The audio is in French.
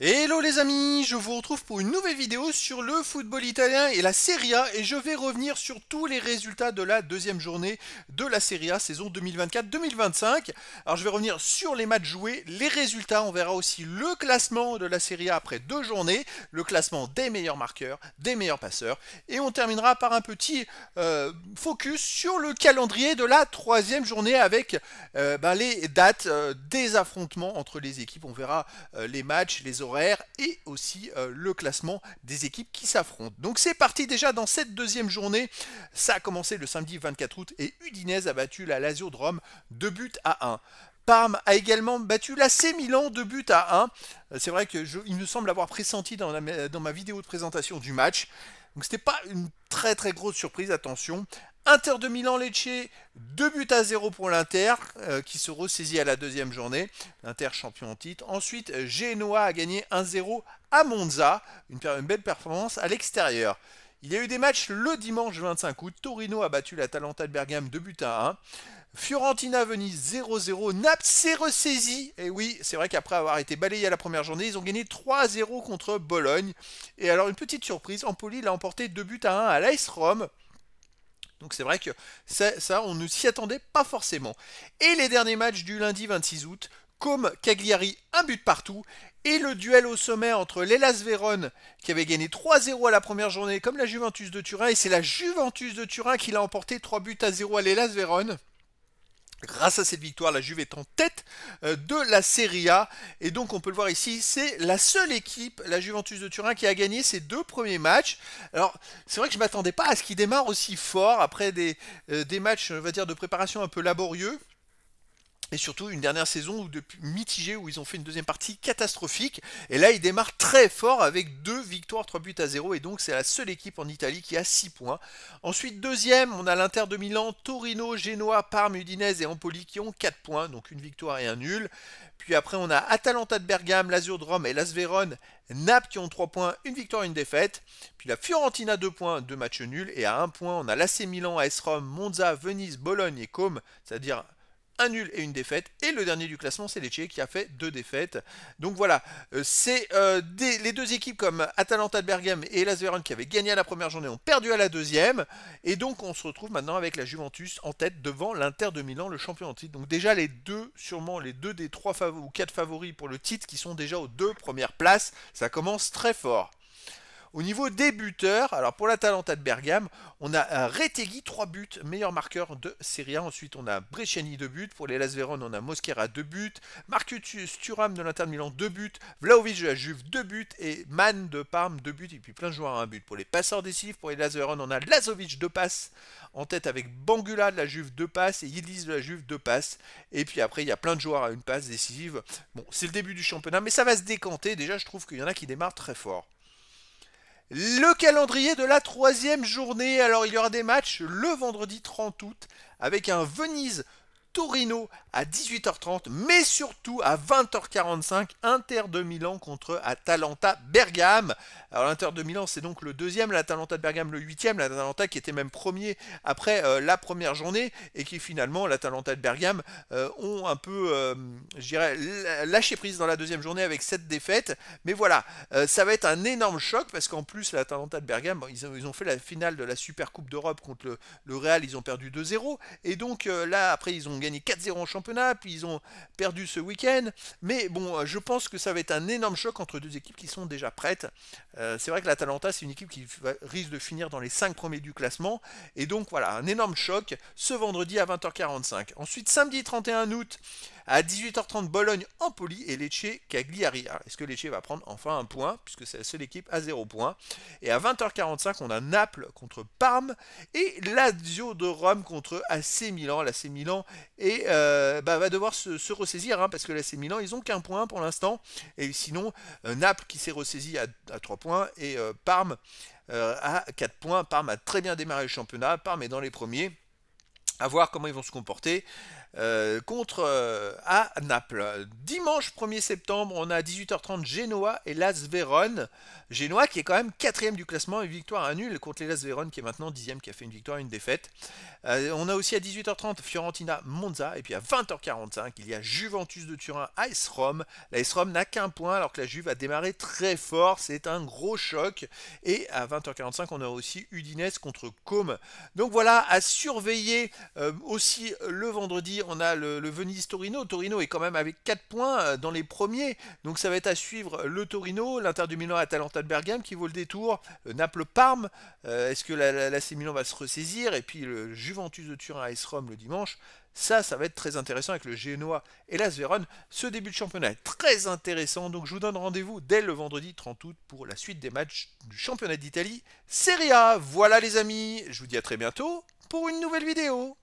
Hello les amis, je vous retrouve pour une nouvelle vidéo sur le football italien et la Serie A et je vais revenir sur tous les résultats de la deuxième journée de la Serie A saison 2024-2025. Alors je vais revenir sur les matchs joués, les résultats, on verra aussi le classement de la Serie A après deux journées, le classement des meilleurs marqueurs, des meilleurs passeurs et on terminera par un petit focus sur le calendrier de la troisième journée avec les dates des affrontements entre les équipes. On verra les matchs, les horaires et aussi le classement des équipes qui s'affrontent. Donc c'est parti déjà dans cette deuxième journée. Ça a commencé le samedi 24 août et Udinese a battu la Lazio de Rome 2 buts à 1. Parme a également battu l'AC Milan 2 buts à 1. C'est vrai qu'il me semble avoir pressenti dans ma vidéo de présentation du match. Donc c'était pas une très très grosse surprise, attention. Inter de Milan Lecce, 2 buts à 0 pour l'Inter, qui se ressaisit à la deuxième journée. L'Inter champion en titre. Ensuite, Genoa a gagné 1-0 à Monza, une belle performance à l'extérieur. Il y a eu des matchs le dimanche 25 août. Torino a battu l'Atalanta de Bergame 2 buts à 1. Fiorentina-Venise 0-0. Naples s'est ressaisi. Et oui, c'est vrai qu'après avoir été balayé à la première journée, ils ont gagné 3-0 contre Bologne. Et alors, une petite surprise, Empoli l'a emporté 2 buts à 1 à l'AS Rome. Donc c'est vrai que ça, on ne s'y attendait pas forcément. Et les derniers matchs du lundi 26 août, comme Cagliari, un but partout. Et le duel au sommet entre l'Hellas Vérone, qui avait gagné 3-0 à la première journée, comme la Juventus de Turin. Et c'est la Juventus de Turin qui l'a emporté 3 buts à 0 à l'Hellas Vérone. Grâce à cette victoire, la Juve est en tête de la Serie A. Et donc, on peut le voir ici, c'est la seule équipe, la Juventus de Turin, qui a gagné ses deux premiers matchs. Alors, c'est vrai que je ne m'attendais pas à ce qu'il démarre aussi fort après des matchs, on va dire, de préparation un peu laborieux. Et surtout une dernière saison mitigée où ils ont fait une deuxième partie catastrophique. Et là, ils démarrent très fort avec 2 victoires, 3 buts à 0. Et donc, c'est la seule équipe en Italie qui a 6 points. Ensuite, deuxième, on a l'Inter de Milan, Torino, Genoa, Parme, Udinese et Empoli qui ont 4 points. Donc, une victoire et un nul. Puis après, on a Atalanta de Bergame, Lazio de Rome et Las Vérone, Naples qui ont 3 points, une victoire et une défaite. Puis la Fiorentina 2 points, 2 matchs nuls. Et à 1 point, on a l'AC Milan, AS Rome, Monza, Venise, Bologne et Côme, c'est-à-dire un nul et une défaite. Et le dernier du classement, c'est Lecce qui a fait 2 défaites. Donc voilà, c'est les deux équipes comme Atalanta de Bergame et Hellas Vérone qui avaient gagné à la première journée ont perdu à la deuxième. Et donc on se retrouve maintenant avec la Juventus en tête devant l'Inter de Milan, le champion en titre. Donc déjà sûrement les deux des 3 ou 4 favoris pour le titre qui sont déjà aux 2 premières places. Ça commence très fort. Au niveau des buteurs, alors pour l'Atalanta de Bergame, on a Retegui 3 buts, meilleur marqueur de Serie A. Ensuite, on a Bresciani 2 buts. Pour les Hellas Vérone, on a Mosquera 2 buts. Marcus Thuram de l'Inter de Milan 2 buts. Vlahovic de la Juve 2 buts. Et Mann de Parme 2 buts. Et puis plein de joueurs à 1 but. Pour les passeurs décisifs, pour les Hellas Vérone, on a Lazovic 2 passes. En tête avec Bangula de la Juve 2 passes. Et Yildiz de la Juve 2 passes. Et puis après, il y a plein de joueurs à une passe décisive. Bon, c'est le début du championnat, mais ça va se décanter. Déjà, je trouve qu'il y en a qui démarrent très fort. Le calendrier de la troisième journée. Alors, il y aura des matchs le vendredi 30 août avec un Venise Torino à 18h30, mais surtout à 20h45, Inter de Milan contre Atalanta Bergame. Alors l'Inter de Milan, c'est donc le deuxième, l'Atalanta de Bergame le huitième, l'Atalanta qui était même premier après la première journée, et qui finalement, l'Atalanta de Bergame, ont un peu, je dirais, lâché prise dans la deuxième journée avec 7 défaites. Mais voilà, ça va être un énorme choc, parce qu'en plus, l'Atalanta de Bergame, bon, ils ont fait la finale de la Super Coupe d'Europe contre le Real, ils ont perdu 2-0, et donc là, après, ils ont gagné 4-0 en championnat, puis ils ont perdu ce week-end. Mais bon, je pense que ça va être un énorme choc entre deux équipes qui sont déjà prêtes. C'est vrai que l'Atalanta, c'est une équipe qui risque de finir dans les 5 premiers du classement. Et donc voilà, un énorme choc ce vendredi à 20h45. Ensuite, samedi 31 août, à 18h30, Bologne-Empoli et Lecce Cagliari. Est-ce que Lecce va prendre enfin un point, puisque c'est la seule équipe à 0 points. Et à 20h45, on a Naples contre Parme et Lazio de Rome contre AC Milan. L'AC Milan va devoir se ressaisir, parce que l'AC Milan, ils n'ont qu'un point pour l'instant. Et sinon, Naples qui s'est ressaisi à 3 points et Parme à 4 points. Parme a très bien démarré le championnat. Parme est dans les premiers. À voir comment ils vont se comporter. à Naples. Dimanche 1er septembre, on a à 18h30 Genoa et Las Vérone. Genoa qui est quand même quatrième du classement, une victoire à nul contre les Las Vérone qui est maintenant dixième, qui a fait une victoire et une défaite. On a aussi à 18h30 Fiorentina Monza, et puis à 20h45 il y a Juventus de Turin AS Rome. La AS Rome n'a qu'un point alors que la Juve a démarré très fort, c'est un gros choc. Et à 20h45 on a aussi Udinese contre Côme. Donc voilà, à surveiller aussi le vendredi, on a le Venise Torino. Torino est quand même avec 4 points dans les premiers, donc ça va être à suivre le Torino, l'Inter du Milan Atalanta de Bergame qui vaut le détour, Naples-Parme, est-ce que l'AC Milan va se ressaisir, et puis le Juventus de Turin AS Rome le dimanche. Ça va être très intéressant avec le Genoa et l'AS Vérone. Ce début de championnat est très intéressant, donc je vous donne rendez-vous dès le vendredi 30 août pour la suite des matchs du championnat d'Italie Serie A. Voilà les amis, je vous dis à très bientôt pour une nouvelle vidéo.